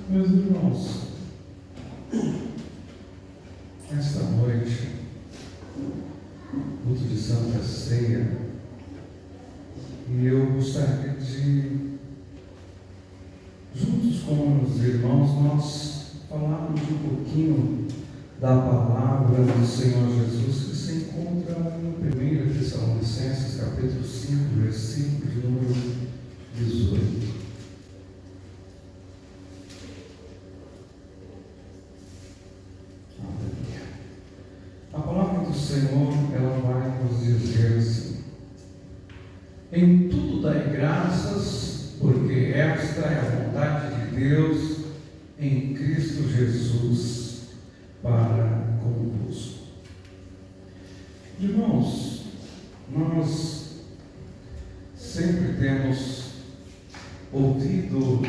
Meus irmãos, esta noite, culto de Santa Ceia, e eu gostaria de, juntos com os irmãos, nós falarmos um pouquinho da palavra do Senhor Jesus, que se encontra em 1 Tessalonicenses, capítulo 5, versículo de número 18. A palavra do Senhor, ela vai nos dizer assim: em tudo dai graças, porque esta é a vontade de Deus em Cristo Jesus para convosco. Irmãos, nós sempre temos ouvido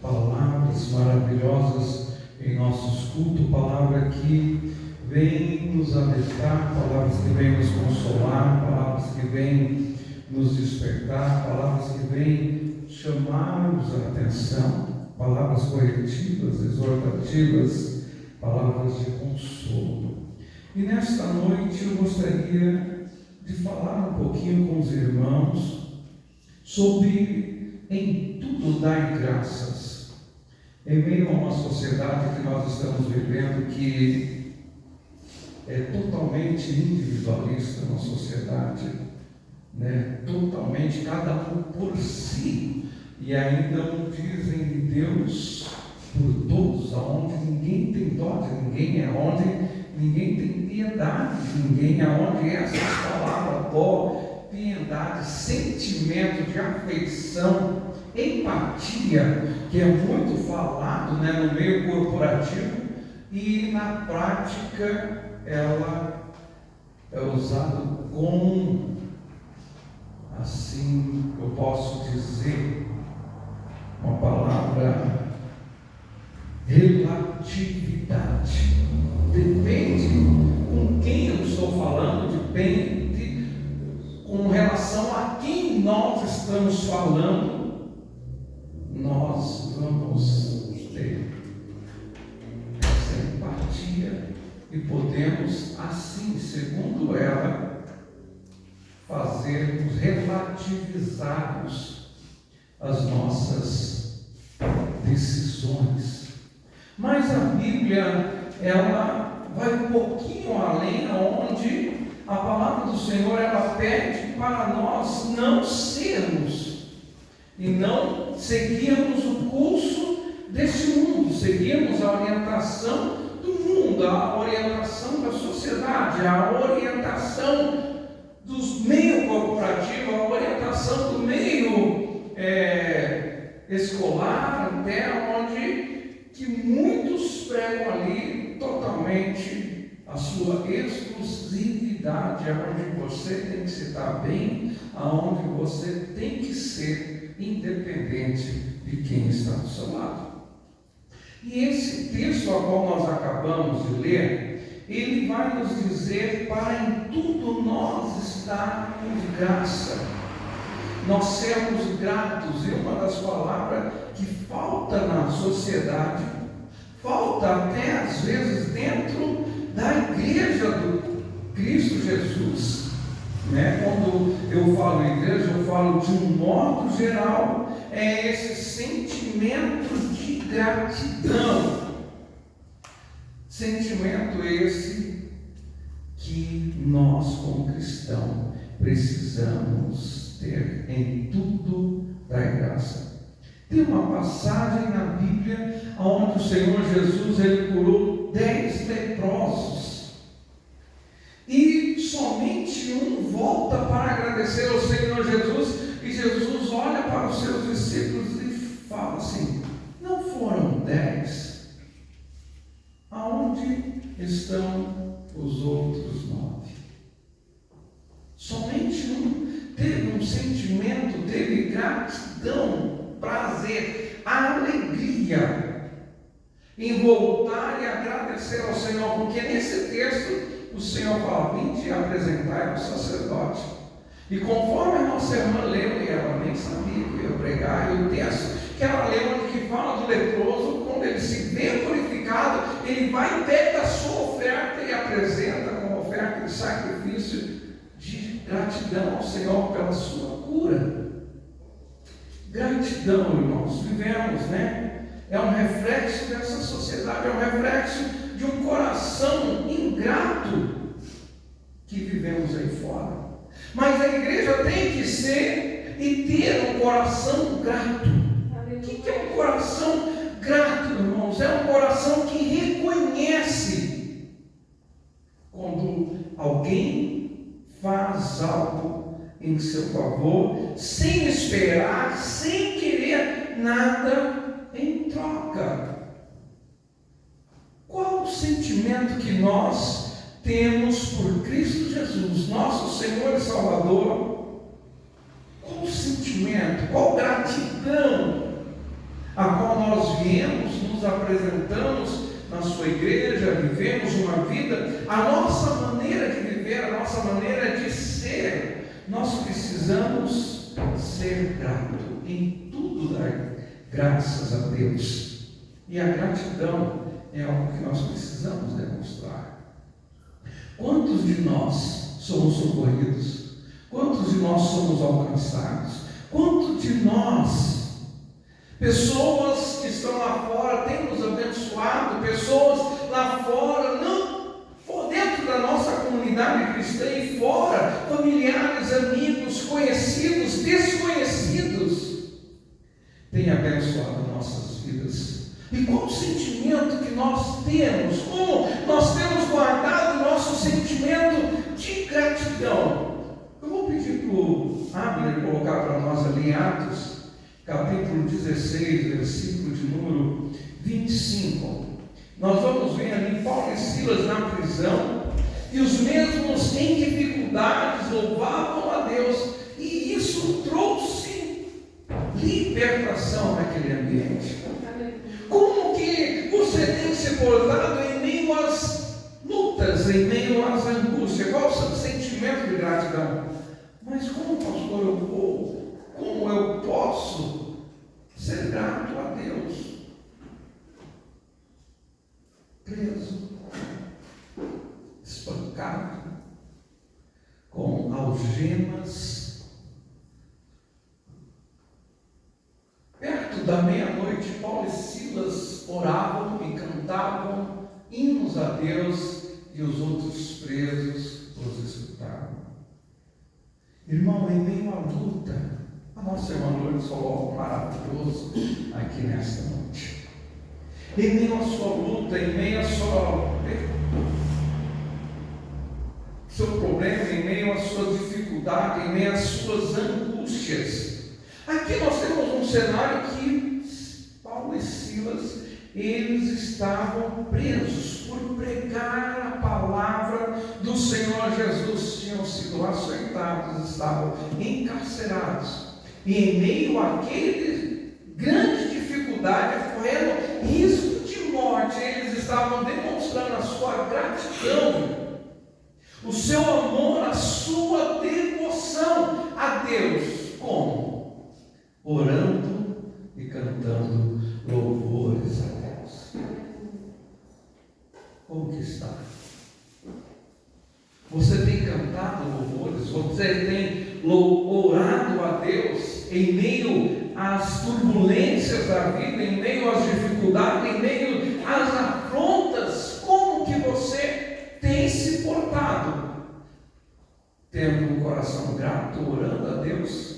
palavras maravilhosas em nossos cultos, palavra que vem nos alertar, palavras que vêm nos consolar, palavras que vêm nos despertar, palavras que vêm chamar-nos a atenção, palavras corretivas, exortativas, palavras de consolo. E nesta noite eu gostaria de falar um pouquinho com os irmãos sobre em tudo dai graças. Em meio a uma sociedade que nós estamos vivendo que é totalmente individualista, uma sociedade, né? Totalmente cada um por si, e ainda não dizem de Deus por todos, aonde ninguém tem dó de ninguém, aonde ninguém tem piedade de ninguém, aonde essas palavras dó, piedade, sentimento de afeição, empatia, que é muito falado, né, no meio corporativo, e na prática ela é usada com, assim eu posso dizer, uma palavra relatividade. Depende com quem eu estou falando, depende com relação a quem nós estamos falando, nós vamos ter essa empatia e podemos, assim, segundo ela, fazermos, relativizarmos as nossas decisões. Mas a Bíblia, ela vai um pouquinho além, onde a palavra do Senhor, ela pede para nós não sermos e não seguirmos o curso desse mundo, seguirmos a orientação do mundo, a orientação da sociedade, a orientação dos meios corporativos, a orientação do meio escolar, até onde que muitos pregam ali totalmente a sua exclusividade, aonde você tem que se dar bem, aonde você tem que ser independente de quem está do seu lado. E esse texto ao qual nós acabamos de ler, ele vai nos dizer para em tudo nós estarmos graça, nós sermos gratos. E uma das palavras que falta na sociedade, falta até às vezes dentro da igreja do Cristo Jesus, né? Quando eu falo igreja, eu falo de um modo geral, é esse sentimento de gratidão, sentimento esse que nós como cristãos precisamos ter em tudo da graça. Tem uma passagem na Bíblia onde o Senhor Jesus, ele curou 10 leprosos, e somente um volta para agradecer ao Senhor Jesus, e Jesus olha para os seus discípulos e fala assim: não foram 10? Aonde estão os outros 9? Somente um teve um sentimento, teve gratidão, prazer, alegria em voltar e agradecer ao Senhor, porque nesse texto o Senhor fala: vinde apresentar ao sacerdote. E conforme a nossa irmã leu, e ela nem sabia que eu ia pregar, e o texto que ela leu, onde que fala do leproso, quando ele vê glorificado, ele vai, pega a sua oferta e apresenta como oferta de sacrifício de gratidão ao Senhor pela sua cura. Gratidão, irmãos, vivemos, né? É um reflexo dessa sociedade, é um reflexo de um coração ingrato que vivemos aí fora. Mas a igreja tem que ser e ter um coração grato. O que é um coração grato, irmãos? É um coração que reconhece quando alguém faz algo em seu favor, sem esperar, sem querer nada em troca. Qual o sentimento que nós temos por Cristo Jesus, nosso Senhor e Salvador? Qual o sentimento, qual gratidão a qual nós viemos, nos apresentamos na sua igreja, vivemos uma vida, a nossa maneira de viver, a nossa maneira de ser, nós precisamos ser gratos, em tudo dar graças a Deus. E a gratidão é algo que nós precisamos demonstrar. Quantos de nós somos socorridos? Quantos de nós somos alcançados? Quantos de nós, pessoas que estão lá fora, têm nos abençoado, pessoas lá fora, não por dentro da nossa comunidade cristã e fora, familiares, amigos, conhecidos, desconhecidos, têm abençoado nossas vidas. E qual o sentimento que nós temos? Como nós temos guardado o nosso sentimento de gratidão? Eu vou pedir para o Abner colocar para nós ali em Atos, capítulo 16, versículo de número 25. Nós vamos ver ali Paulo e Silas na prisão, e os mesmos em dificuldades louvavam a Deus, e isso trouxe libertação naquele ambiente. Como que você tem se portado em meio às lutas, em meio às angústias? Qual é o seu sentimento de gratidão? Mas como, pastor, como eu posso ser grato a Deus? Preso, espancado, com algemas. Perto da meia-noite, Paulo e Silas oravam e cantavam hinos a Deus, e os outros presos os escutavam. Irmão, em meio à luta, a nossa irmã Lourdes falou algo maravilhoso aqui nesta noite. Em meio à sua luta, em meio ao seu problema, em meio à sua dificuldade, em meio às suas angústias. Aqui nós temos um cenário que Paulo e Silas, eles estavam presos por pregar a palavra do Senhor Jesus. Tinham sido açoitados, estavam encarcerados. E em meio àquele grande dificuldade, correndo risco de morte, eles estavam demonstrando a sua gratidão, o seu amor, a sua devoção a Deus. Como? Orando e cantando louvores a Deus. Como que está? Você tem cantado louvores? Você tem orado a Deus em meio às turbulências da vida, em meio às dificuldades, em meio às afrontas? Como que você tem se portado? Tendo um coração grato, orando a Deus,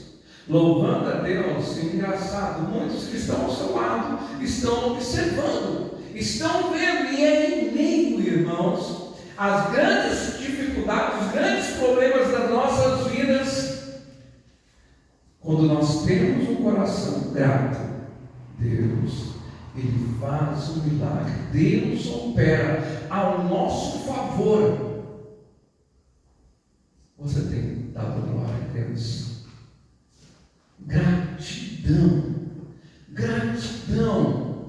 louvando a Deus? Engraçado, muitos que estão ao seu lado estão observando, estão vendo, e é em meio, irmãos, às grandes dificuldades, os grandes problemas das nossas vidas, quando nós temos um coração grato, Deus, Ele faz um milagre, Deus opera ao nosso favor. Você tem dado glória a Deus? Gratidão, gratidão,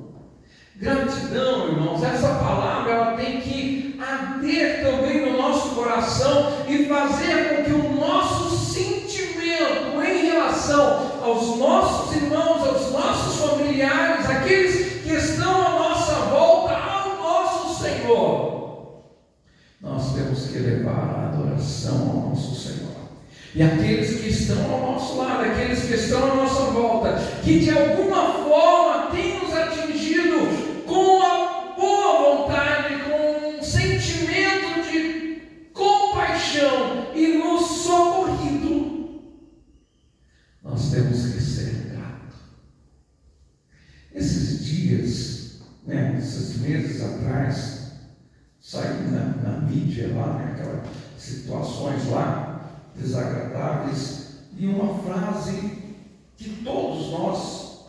gratidão, irmãos. Essa palavra ela tem que arder também no nosso coração e fazer com que o nosso sentimento em relação aos nossos irmãos, aos nossos familiares, aqueles que estão à nossa volta, elevar a adoração ao nosso Senhor. E aqueles que estão ao nosso lado, aqueles que estão à nossa volta, que de alguma forma têm nos atingido com a boa vontade, com um sentimento de compaixão e nos socorrido, nós temos que ser gratos. Esses dias, esses meses atrás, saiu na mídia lá, aquelas situações lá desagradáveis, e uma frase que todos nós,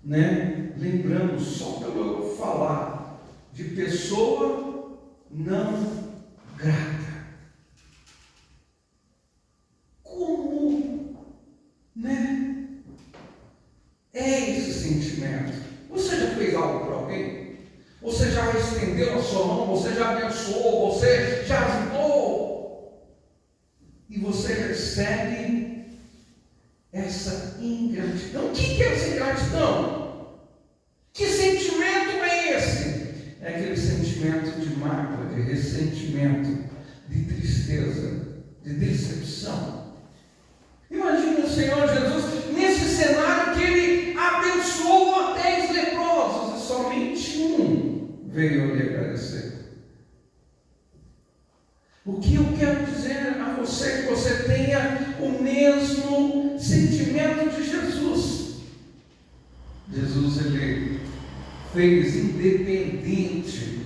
lembramos só pelo eu falar, de pessoa não grata. Como, é esse sentimento? Você já fez algo para alguém? Você já estendeu a sua mão? Você já abençoou? Você já ajudou? E você recebe essa ingratidão. O que é essa ingratidão? Que sentimento é esse? É aquele sentimento de mágoa, de ressentimento, de tristeza, de decepção. Imagine o Senhor Jesus nesse cenário que Ele abençoou 10 leprosos e somente um veio lhe agradecer. O que eu quero dizer a você, que você tenha o mesmo sentimento de Jesus. Jesus, Ele fez independente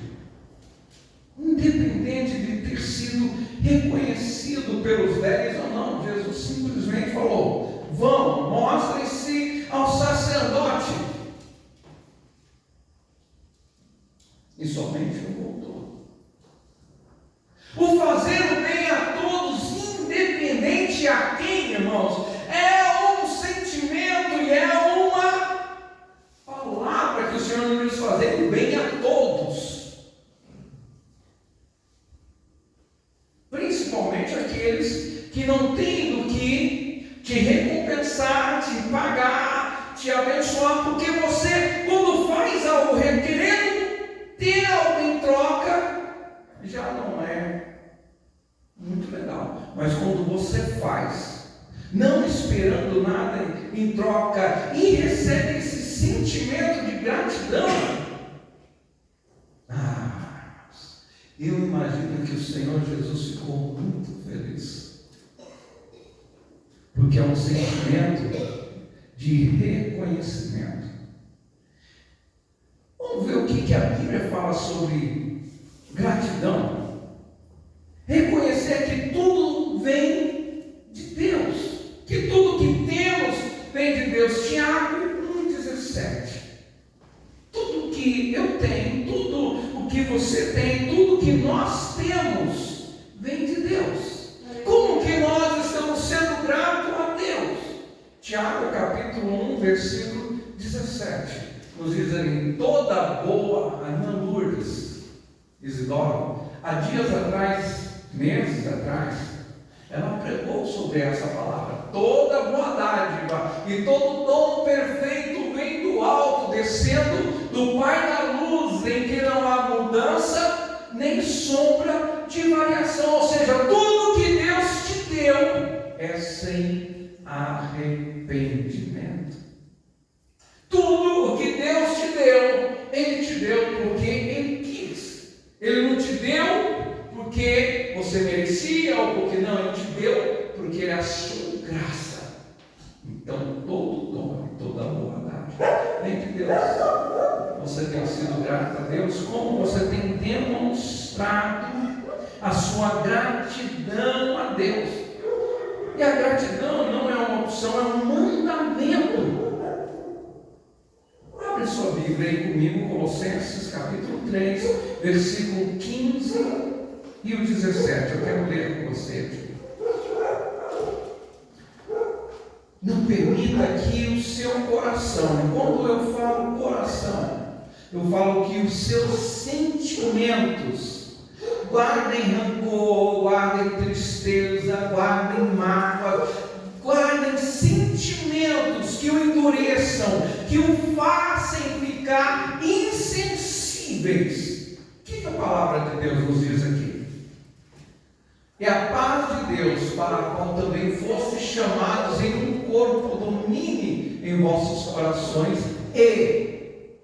de ter sido reconhecido pelos 10 ou não. Jesus simplesmente falou: vão, mostrem-se ao sacerdote. E somente um voltou. O fazer o bem a todos, independente a quem, irmãos, é um sentimento e é uma palavra que o Senhor nos diz: fazer o bem a todos. Principalmente aqueles que não têm do que te recompensar, te pagar, te abençoar, porque você, quando faz algo querendo ter algo em troca, já não é muito legal. Mas quando você faz, não esperando nada em troca, e recebe esse sentimento de gratidão, eu imagino que o Senhor Jesus ficou muito feliz, porque é um sentimento de reconhecimento. Vamos ver o que a Bíblia fala sobre gratidão. Reconhecer que tudo vem de Deus, que tudo que temos vem de Deus. Tiago 1,17. Tudo que eu tenho, tudo o que você tem, tudo que nós temos vem de Deus. Como que nós estamos sendo gratos a Deus? Tiago capítulo 1, versículo 17 nos diz ali: toda boa, a irmã Lourdes Isidoro, há dias atrás, meses atrás, ela pregou sobre essa palavra. Toda boa dádiva e todo dom perfeito vem do alto, descendo do Pai da luz, em que não há mudança nem sombra de variação. Ou seja, tudo que Deus te deu é sem arrependimento. Tudo o que Deus te deu, Ele te deu porque Ele quis. Ele não te deu porque você merecia ou porque não. Ele te deu porque Ele é a sua graça. Então todo dom, toda boa dádiva vem de Deus. Você tem sido grato a Deus? Como você tem demonstrado a sua gratidão a Deus? E a gratidão não é uma opção, é um mandamento. Abre sua Bíblia aí comigo, Colossenses capítulo 3, versículo 15 e o 17. Eu quero ler com você aqui. Não permita que o seu coração, e quando eu falo coração, eu falo que os seus sentimentos guardem rancor, guardem tristeza, guardem mágoa, guardem sentimentos que o endureçam, que o façam ficar insensíveis. O que a palavra de Deus nos diz aqui? Deus, para a qual também fostes chamados em um corpo, domine em vossos corações e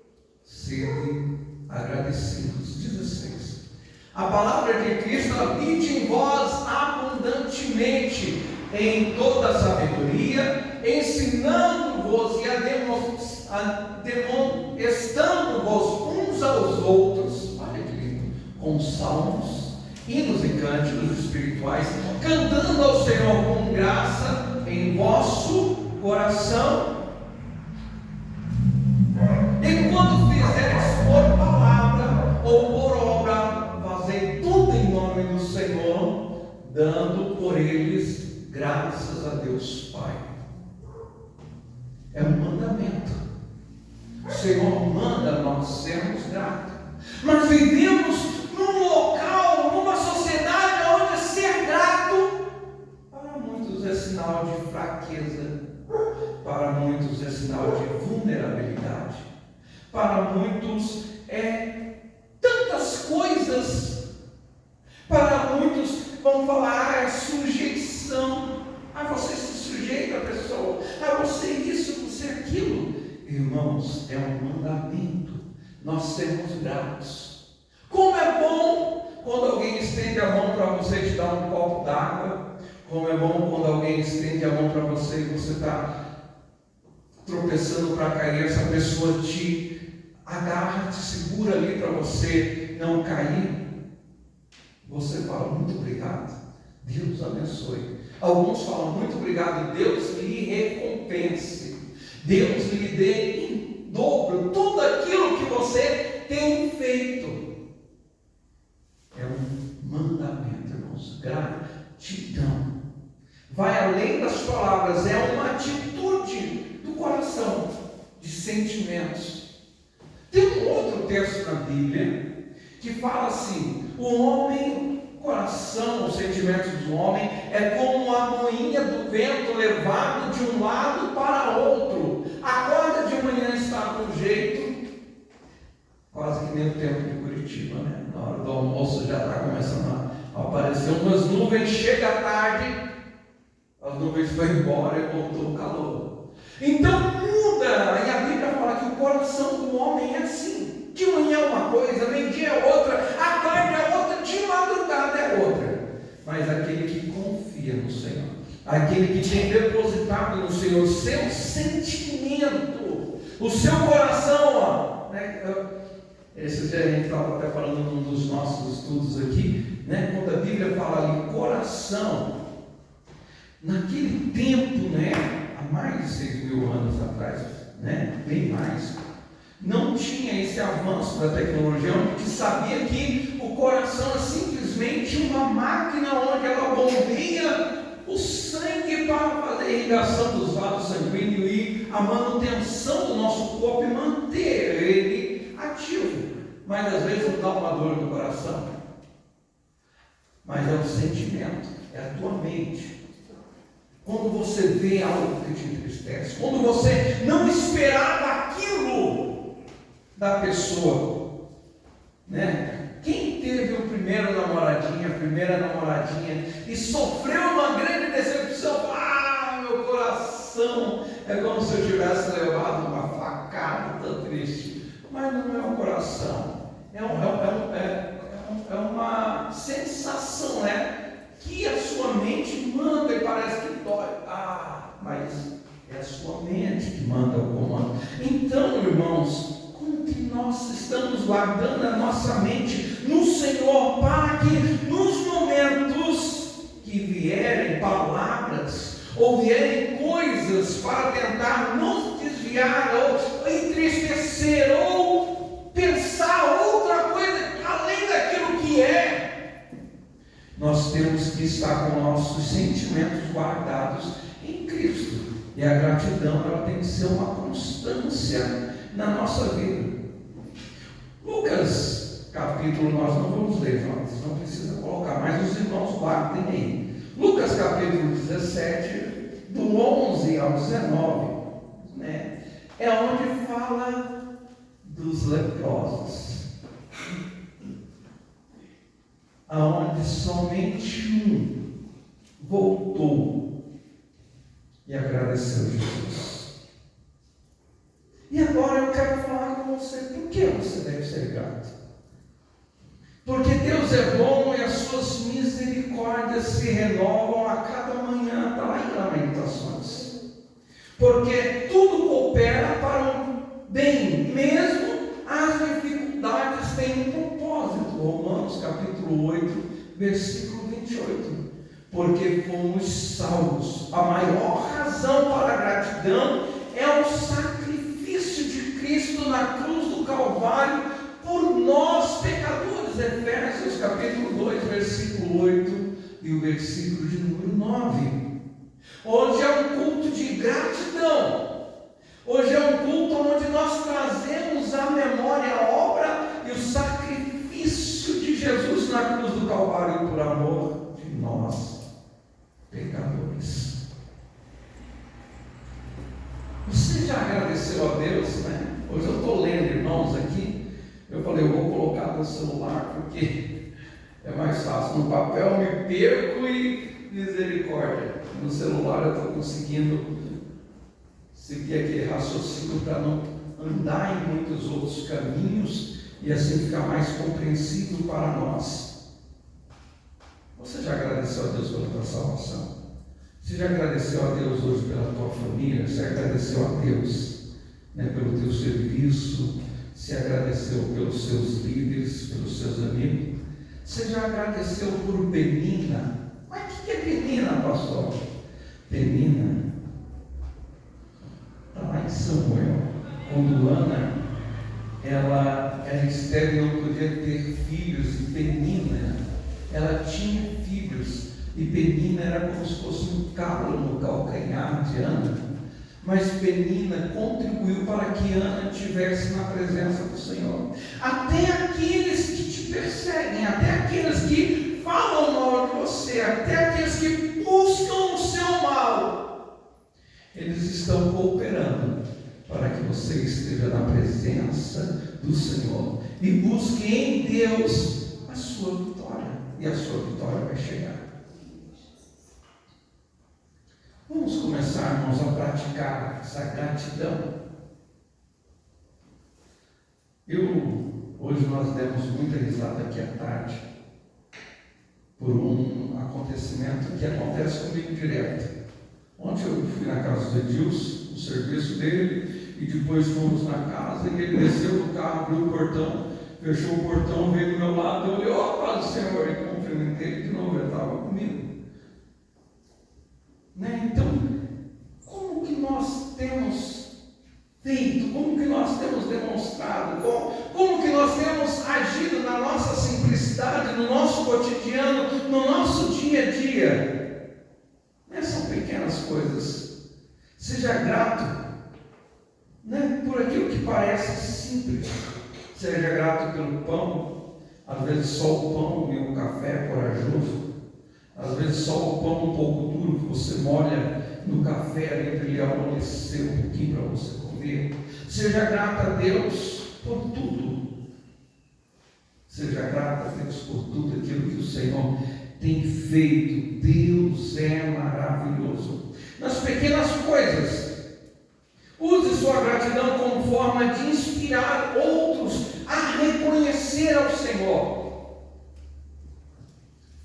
sede agradecidos. 16. A palavra de Cristo habite em vós abundantemente, em toda sabedoria, ensinando-vos e ademoestando-vos uns aos outros, olha que lindo, com salmos, hinos e cânticos espirituais, cantando ao Senhor com graça em vosso coração. E quando fizerdes por palavra ou por obra, fazei tudo em nome do Senhor, dando por eles graças a Deus Pai. É um mandamento. O Senhor manda nós sermos gratos. Nós vivemos num local, numa sociedade onde ser grato para muitos é sinal de fraqueza, para muitos é sinal de vulnerabilidade, para muitos é tantas coisas, para muitos vão falar, é sujeição, você se sujeita à pessoa, você isso, você aquilo. Irmãos, é um mandamento, nós sermos gratos. Como é bom quando alguém estende a mão para você e te dá um copo d'água. Como é bom quando alguém estende a mão para você e você está tropeçando para cair, essa pessoa te agarra, te segura ali para você não cair. Você fala, muito obrigado, Deus abençoe. Alguns falam, muito obrigado, Deus lhe recompense, Deus lhe dê em dobro tudo aquilo que você tem feito. É um mandamento, irmãos, gratidão. Vai além das palavras, é uma atitude do coração, de sentimentos. Tem um outro texto na Bíblia que fala assim: o homem, o coração, os sentimentos do homem é como a moinha do vento levado de um lado para outro. Acorda de manhã, está com jeito, quase que nem o tempo de Curitiba, né? Na hora do almoço já está começando a aparecer umas nuvens, chega à tarde, as nuvens foram embora e voltou o calor. Então muda, e a Bíblia fala que o coração do homem é assim: de manhã é uma coisa, meio-dia é outra, à tarde é outra, de madrugada é outra. Mas aquele que confia no Senhor, aquele que tem depositado no Senhor seu sentimento, o seu coração, esse dia a gente estava até falando num dos nossos estudos aqui, quando a Bíblia fala ali coração, naquele tempo, há mais de 6.000 anos atrás, bem mais, não tinha esse avanço da tecnologia, onde se sabia que o coração é simplesmente uma máquina onde ela bombeia o sangue para fazer a irrigação dos vasos sanguíneos e a manutenção do nosso corpo e manter ele ativo. Mas às vezes não dá uma dor no coração, mas é o sentimento, é a tua mente. Quando você vê algo que te entristece, quando você não esperava aquilo da pessoa, Quem teve o primeiro namoradinho, a primeira namoradinha e sofreu uma grande decepção, meu coração é como se eu tivesse levado uma facada, tão triste. Mas no meu coração é uma sensação, que a sua mente manda e parece que dói. Mas é a sua mente que manda o comando. Então, irmãos, como que nós estamos guardando a nossa mente no Senhor, para que nos momentos que vierem palavras ou vierem coisas para tentar nos desviar ou entristecer ou pensar outra coisa além daquilo que é, nós temos que estar com nossos sentimentos guardados em Cristo. E a gratidão, ela tem que ser uma constância na nossa vida. Lucas capítulo, nós não vamos ler, não precisa colocar, mas os irmãos guardem aí. Lucas capítulo 17, do 11 ao 19, é onde fala dos leprosos, aonde somente um voltou e agradeceu Jesus. E agora eu quero falar com você, por que você deve ser grato? Porque Deus é bom e as suas misericórdias se renovam a cada manhã, está lá em Lamentações. Porque tudo coopera para o bem, mesmo as dificuldades têm um propósito. Romanos capítulo 8, versículo 28. Porque fomos salvos. A maior razão para a gratidão é o sacrifício de Cristo na cruz do Calvário por nós pecadores. Efésios capítulo 2, versículo 8 e o versículo de número 9. Hoje é um culto de gratidão. Hoje é um culto onde nós trazemos à memória a obra e o sacrifício de Jesus na cruz do Calvário por amor de nós pecadores. Você já agradeceu a Deus, né? Hoje eu estou lendo, irmãos, aqui. Eu falei, eu vou colocar no celular porque é mais fácil. No papel eu me perco e misericórdia. No celular eu estou conseguindo seguir aquele raciocínio para não andar em muitos outros caminhos e assim ficar mais compreensível para nós. Você já agradeceu a Deus pela tua salvação? Você já agradeceu a Deus hoje pela tua família? Você agradeceu a Deus, né, pelo teu serviço? Você agradeceu pelos seus líderes, pelos seus amigos? Você já agradeceu por Penina? Mas o que é Penina, pastor? Penina está lá em Samuel. Quando Ana, ela era estéril e não podia ter filhos, e Penina, ela tinha filhos, e Penina era como se fosse um calo no calcanhar de Ana. Mas Penina contribuiu para que Ana estivesse na presença do Senhor. Até aqueles que te perseguem, até aqueles que falam mal de você, até aqueles que buscam o seu mal, eles estão cooperando para que você esteja na presença do Senhor e busque em Deus a sua vitória, e a sua vitória vai chegar. Vamos começar, irmãos, a praticar essa gratidão. Hoje nós demos muita risada aqui à tarde por um acontecimento que acontece comigo direto. Ontem eu fui na casa do Edilson, no serviço dele, e depois fomos na casa e ele desceu do carro, abriu o portão, fechou o portão, veio do meu lado, eu olhei, ó, Senhor, e cumprimentei de novo, ele estava comigo. Né? Então, como que nós temos feito, como que nós temos demonstrado, como que nós temos agido na nossa simplicidade, no nosso cotidiano, no nosso dia a dia? Né? São pequenas coisas. Seja grato, né, por aquilo que parece simples. Seja grato pelo pão, às vezes só o pão e o café é corajoso. Às vezes só o pão um pouco duro que você molha no café ali para ele amolecer um pouquinho para você comer. Seja grato a Deus por tudo. Seja grato a Deus por tudo aquilo que o Senhor tem feito. Deus é maravilhoso. Nas pequenas coisas, use sua gratidão como forma de inspirar outros a reconhecer ao Senhor.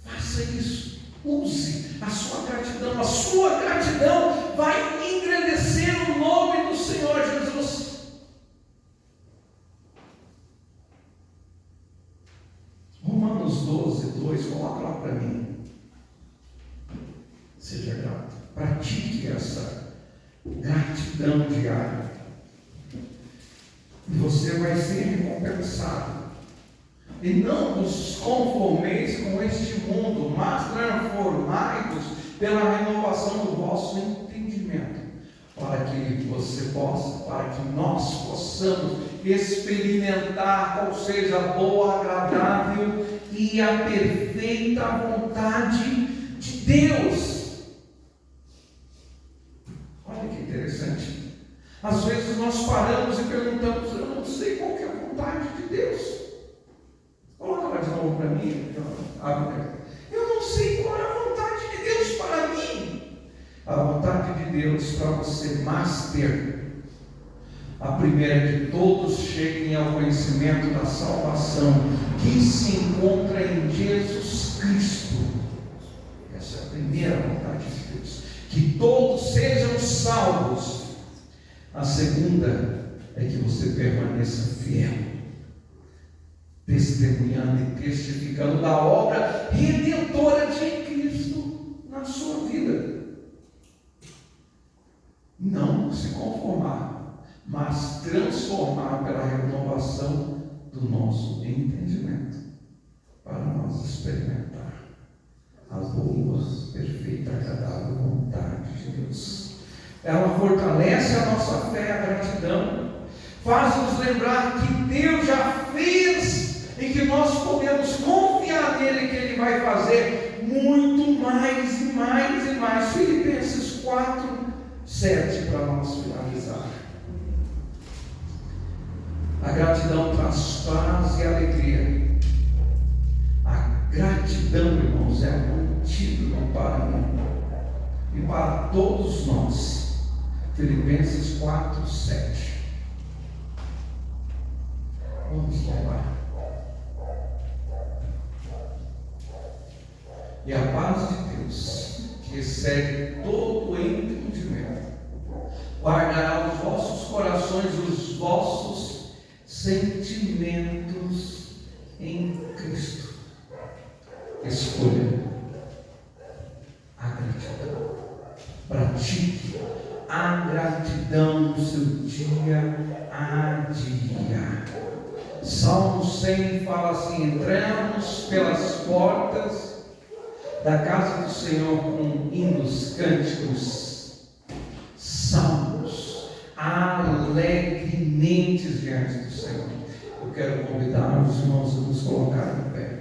Faça isso. Use a sua gratidão. A sua gratidão vai engrandecer o nome do Senhor Jesus. Romanos 12, 2, coloca lá para mim. Seja grato. Pratique essa gratidão diária. E você vai ser recompensado. E não vos conformeis com este mundo, mas transformai-vos pela renovação do vosso entendimento, para que nós possamos experimentar qual seja a boa, agradável e a perfeita vontade de Deus. Olha que interessante. Às vezes nós paramos e perguntamos, eu não sei qual que é a vontade de Deus. Coloca lá de novo para mim. Eu não sei qual é a vontade de Deus para Deus para você mais ter. A primeira é que todos cheguem ao conhecimento da salvação que se encontra em Jesus Cristo. Essa é a primeira vontade de Deus, que todos sejam salvos. A segunda é que você permaneça fiel, testemunhando e testificando da obra redentora de Cristo na sua vida. Não se conformar, mas transformar pela renovação do nosso entendimento, para nós experimentar a boa, perfeita, agradável vontade de Deus. Ela fortalece a nossa fé, a gratidão, faz-nos lembrar que Deus já fez e que nós podemos confiar nele, que ele vai fazer muito mais e mais e mais. Filipenses 4:7 para nós finalizar. A gratidão traz paz e alegria. A gratidão, irmãos, é um antídoto para mim e para todos nós. Filipenses 4:7. Vamos louvar. E a paz de Deus, que excede todo o entendimento, guardará os vossos corações, os vossos sentimentos em Cristo. Escolha a gratidão. Pratique a gratidão no seu dia a dia. Salmo 100 fala assim: entramos pelas portas da casa do Senhor com hinos, cânticos, salmos, alegremente diante do Senhor. Eu quero convidar os irmãos a nos colocar em pé.